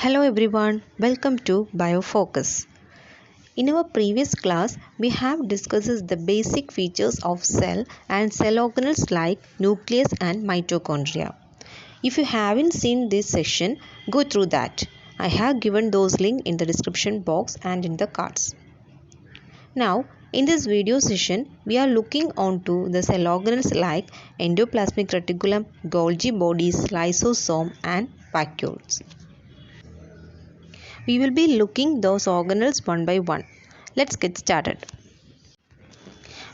Hello everyone, welcome to BioFocus. In our previous class, we have discussed the basic features of cell and cell organelles like nucleus and mitochondria. If you haven't seen this session, go through that. I have given those links in the description box and in the cards. Now, in this video session, we are looking onto the cell organelles like endoplasmic reticulum, Golgi bodies, lysosome and vacuoles. We will be looking those organelles one by one. Let's get started.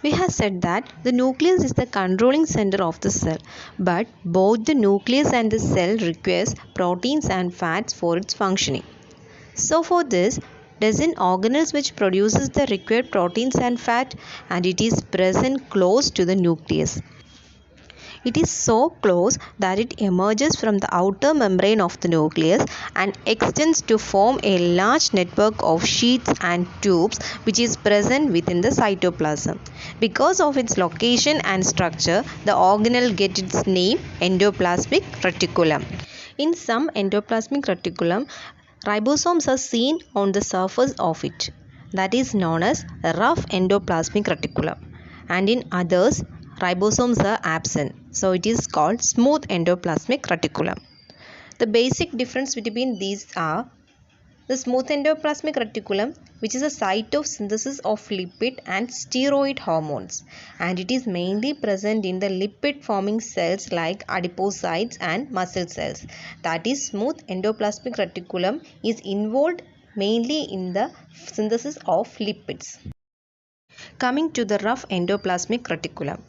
We have said that the nucleus is the controlling center of the cell, but both the nucleus and the cell requires proteins and fats for its functioning. So for this, there is an organelle which produces the required proteins and fat, and it is present close to the nucleus. It is so close that it emerges from the outer membrane of the nucleus and extends to form a large network of sheaths and tubes which is present within the cytoplasm. Because of its location and structure, the organelle gets its name endoplasmic reticulum. In some endoplasmic reticulum, ribosomes are seen on the surface of it. That is known as rough endoplasmic reticulum. And in others, ribosomes are absent, so it is called smooth endoplasmic reticulum. The basic difference between these are the smooth endoplasmic reticulum, which is a site of synthesis of lipid and steroid hormones, and it is mainly present in the lipid forming cells like adipocytes and muscle cells. That is, smooth endoplasmic reticulum is involved mainly in the synthesis of lipids. Coming to the rough endoplasmic reticulum,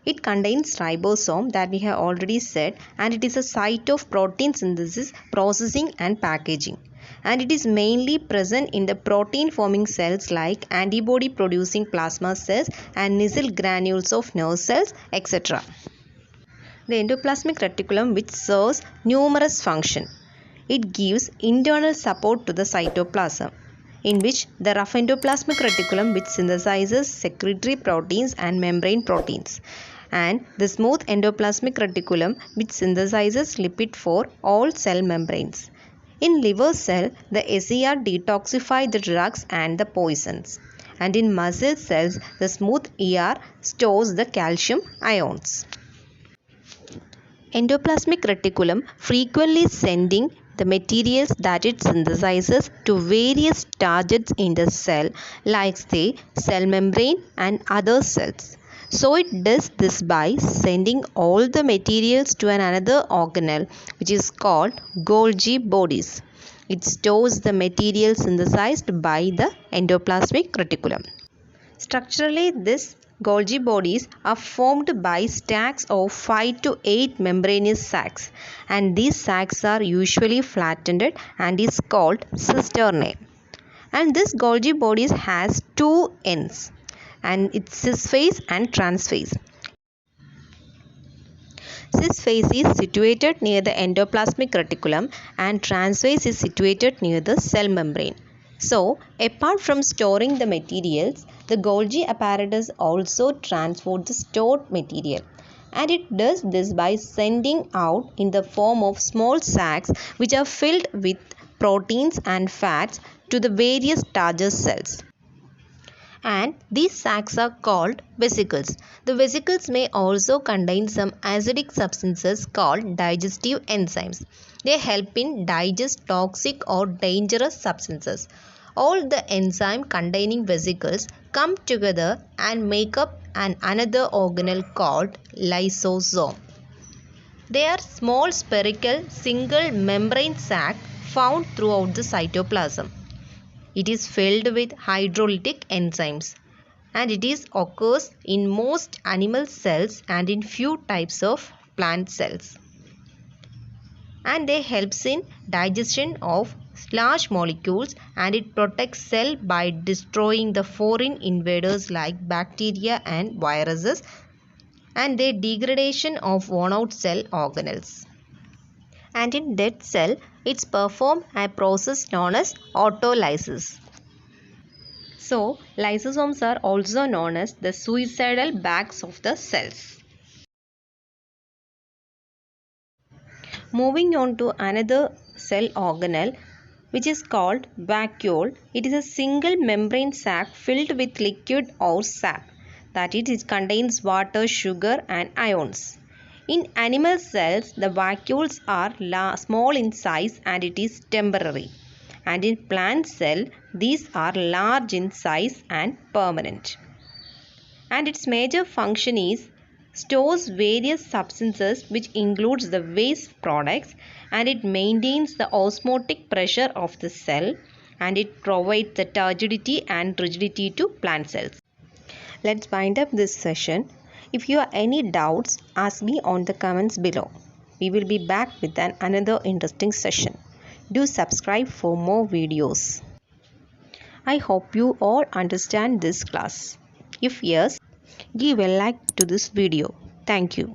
it contains ribosome that we have already said, and it is a site of protein synthesis, processing and packaging. And it is mainly present in the protein forming cells like antibody producing plasma cells and Nissl granules of nerve cells, etc. The endoplasmic reticulum which serves numerous functions. It gives internal support to the cytoplasm, in which the rough endoplasmic reticulum which synthesizes secretory proteins and membrane proteins, and the smooth endoplasmic reticulum which synthesizes lipid for all cell membranes. In liver cell, the SER detoxify the drugs and the poisons, and in muscle cells, the smooth ER stores the calcium ions. Endoplasmic reticulum frequently sending the materials that it synthesizes to various targets in the cell like the cell membrane and other cells. So it does this by sending all the materials to another organelle which is called Golgi bodies. It stores the material synthesized by the endoplasmic reticulum. Structurally, these Golgi bodies are formed by stacks of 5 to 8 membranous sacs, and these sacs are usually flattened and is called cisternae. And this Golgi bodies has two ends, and it's cis phase and trans phase. Cis phase is situated near the endoplasmic reticulum and trans phase is situated near the cell membrane. So, apart from storing the materials, the Golgi apparatus also transports the stored material, and it does this by sending out in the form of small sacs which are filled with proteins and fats to the various target cells. And these sacs are called vesicles. The vesicles may also contain some acidic substances called digestive enzymes. They help in digest toxic or dangerous substances. All the enzyme containing vesicles come together and make up another organelle called lysosome. They are small spherical single membrane sac found throughout the cytoplasm. It is filled with hydrolytic enzymes, and it occurs in most animal cells and in few types of plant cells. And they helps in digestion of large molecules, and it protects cell by destroying the foreign invaders like bacteria and viruses, and their degradation of worn out cell organelles. And in dead cell, it's perform a process known as autolysis. So, lysosomes are also known as the suicidal bags of the cells. Moving on to another cell organelle which is called vacuole. It is a single membrane sac filled with liquid or sap. That is, it contains water, sugar and ions. In animal cells, the vacuoles are small in size and it is temporary. And in plant cell, these are large in size and permanent. And its major function is stores various substances which includes the waste products, and it maintains the osmotic pressure of the cell, and it provides the turgidity and rigidity to plant cells. Let's wind up this session. If you have any doubts, ask me on the comments below. We will be back with another interesting session. Do subscribe for more videos. I hope you all understand this class. If yes, give a like to this video. Thank you.